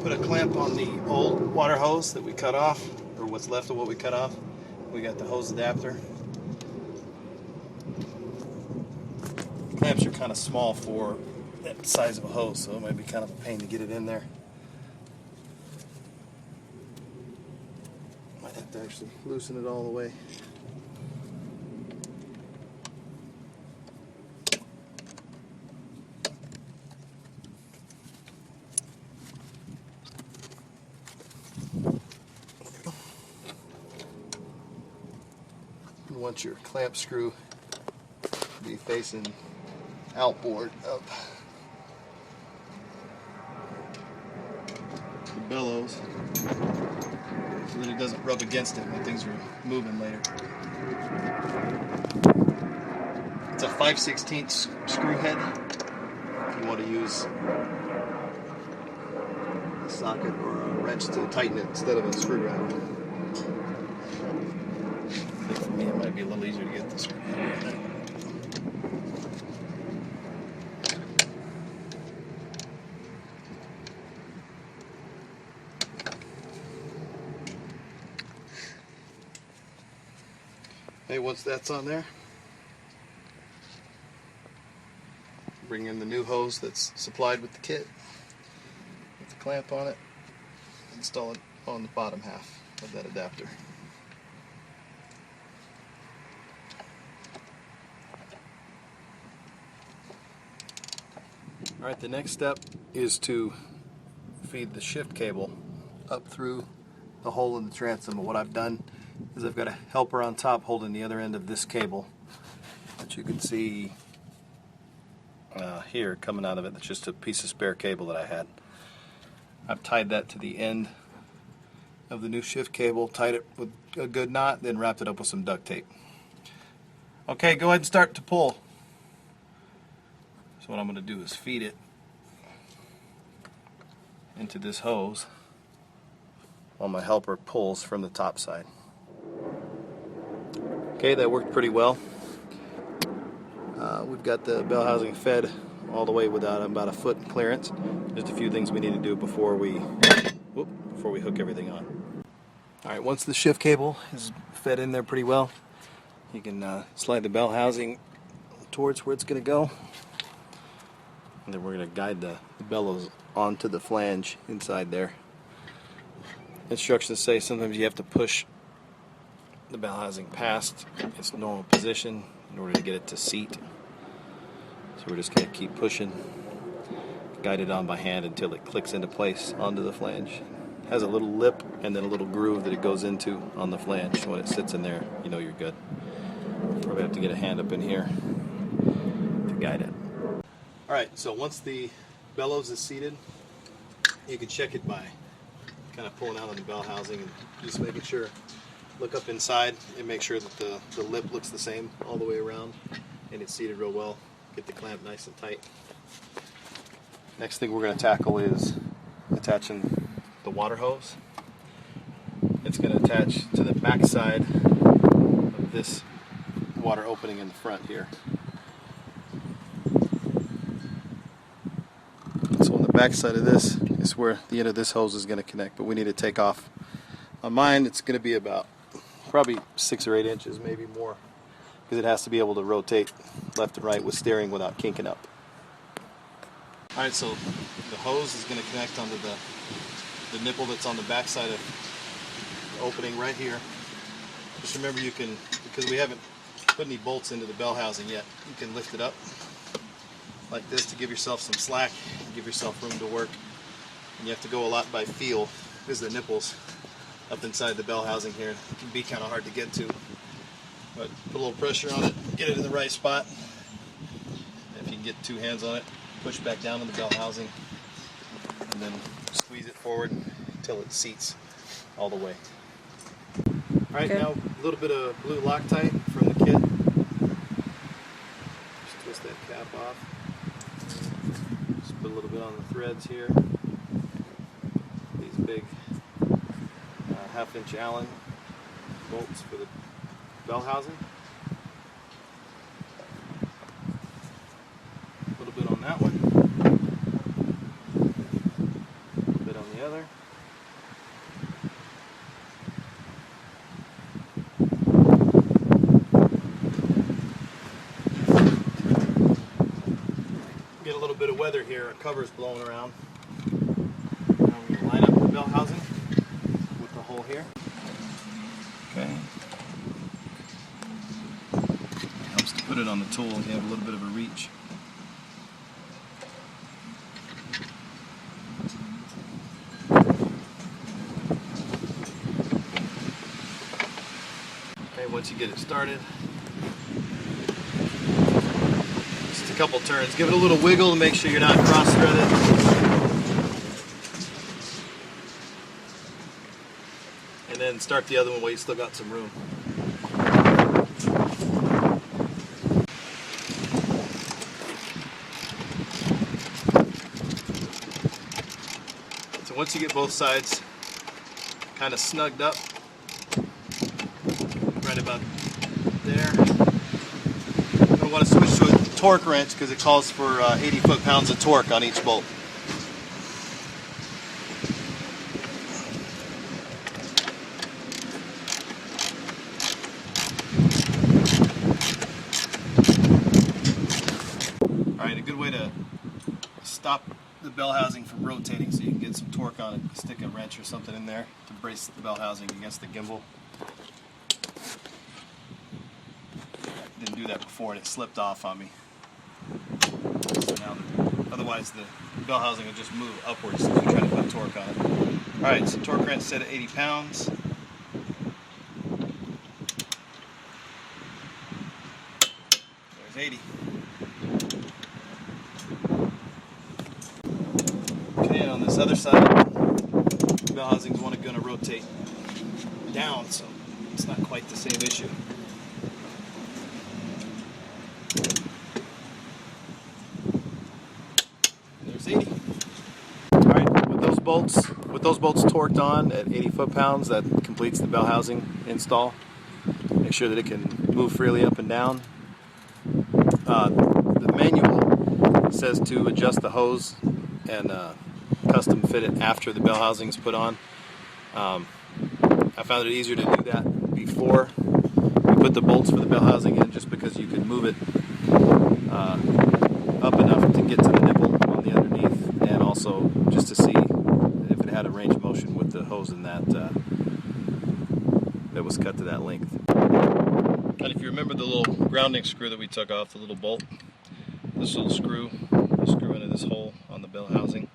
put a clamp on the old water hose that we cut off, or what's left of what we cut off. We got the hose adapter. Clamps are kind of small for that size of a hose, so it might be kind of a pain to get it in there. Might have to actually loosen it all the way. You want your clamp screw to be facing outboard of the bellows so that it doesn't rub against it when things are moving later. It's a 5/16 screw head if you want to use a socket or a wrench to tighten it instead of a screwdriver. For me, it might be a little easier to get the screw head in there. Hey, once that's on there, bring in the new hose that's supplied with the kit, with the clamp on it, install it on the bottom half of that adapter. Alright, the next step is to feed the shift cable up through the hole in the transom. What I've done is I've got a helper on top holding the other end of this cable that you can see here coming out of it. That's just a piece of spare cable that I had. I've tied that to the end of the new shift cable, tied it with a good knot, then wrapped it up with some duct tape. Okay, go ahead and start to pull. So what I'm going to do is feed it into this hose while my helper pulls from the top side. Okay, that worked pretty well. We've got the bell housing fed all the way without about a foot in clearance. Just a few things we need to do before we hook everything on. Alright, once the shift cable is fed in there pretty well, you can slide the bell housing towards where it's going to go. And then we're going to guide the bellows onto the flange inside there. Instructions say sometimes you have to push the bell housing past its normal position in order to get it to seat. So we're just going to keep pushing, guide it on by hand until it clicks into place onto the flange. It has a little lip and then a little groove that it goes into on the flange. So when it sits in there, you know you're good. Probably have to get a hand up in here to guide it. Alright, so once the bellows is seated, you can check it by kind of pulling out on the bell housing and just making sure, look up inside and make sure that the lip looks the same all the way around and it's seated real well. Get the clamp nice and tight. Next thing we're going to tackle is attaching the water hose. It's going to attach to the back side of this water opening in the front here. So on the back side of this is where the end of this hose is going to connect, but we need to take off. On mine it's going to be about probably 6 or 8 inches, maybe more, because it has to be able to rotate left and right with steering without kinking up. Alright, so the hose is going to connect onto the nipple that's on the back side of the opening right here. Just remember, you can, because we haven't put any bolts into the bell housing yet, you can lift it up like this to give yourself some slack, give yourself room to work. And you have to go a lot by feel, because the nipples up inside the bell housing here can be kind of hard to get to. But put a little pressure on it, get it in the right spot. If you can get 2 hands on it, push back down on the bell housing, and then squeeze it forward until it seats all the way. Alright, now a little bit of blue Loctite from the kit. Just twist that cap off. Just put a little bit on the threads here. These big 1/2-inch Allen bolts for the bell housing. A little bit on that one. A little bit on the together. Get a little bit of weather here, our cover's blowing around. Now we're going to line up the bell housing with the hole here. Okay. Helps to put it on the tool and you have a little bit of a reach. Okay, once you get it started, just a couple turns. Give it a little wiggle to make sure you're not cross-threaded. And then start the other one while you still got some room. So once you get both sides kind of snugged up, right about there, you're going to want to switch to a torque wrench because it calls for 80 foot-pounds of torque on each bolt. Alright, a good way to stop the bell housing from rotating so you can get some torque on it, stick a wrench or something in there to brace the bell housing against the gimbal. Didn't do that before and it slipped off on me. So now, otherwise the bell housing will just move upwards if you try to put torque on it. Alright, so torque wrench set at 80 pounds. There's 80. Okay, and on this other side, the bell housing's going to rotate down, so it's not quite the same issue. There's 80. Alright, with those bolts torqued on at 80 foot-pounds, that completes the bell housing install. Make sure that it can move freely up and down. The manual says to adjust the hose and custom fit it after the bell housing is put on. I found it easier to do that before we put the bolts for the bell housing in, just because you could move it up enough to get to the nipple on the underneath, and also just to see if it had a range of motion with the hose in that that was cut to that length. And if you remember the little grounding screw that we took off, the little bolt, this little screw will screw into this hole on the bell housing.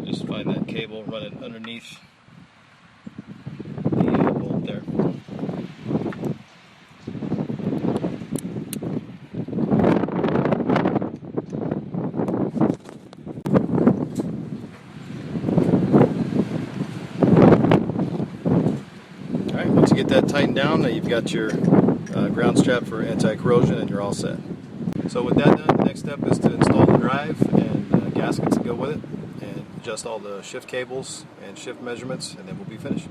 Just find that cable, run it underneath the bolt there. Alright, once you get that tightened down, you've got your ground strap for anti-corrosion and you're all set. So with that done, the next step is to install the drive and gaskets that go with it, and adjust all the shift cables and shift measurements, and then we'll be finished.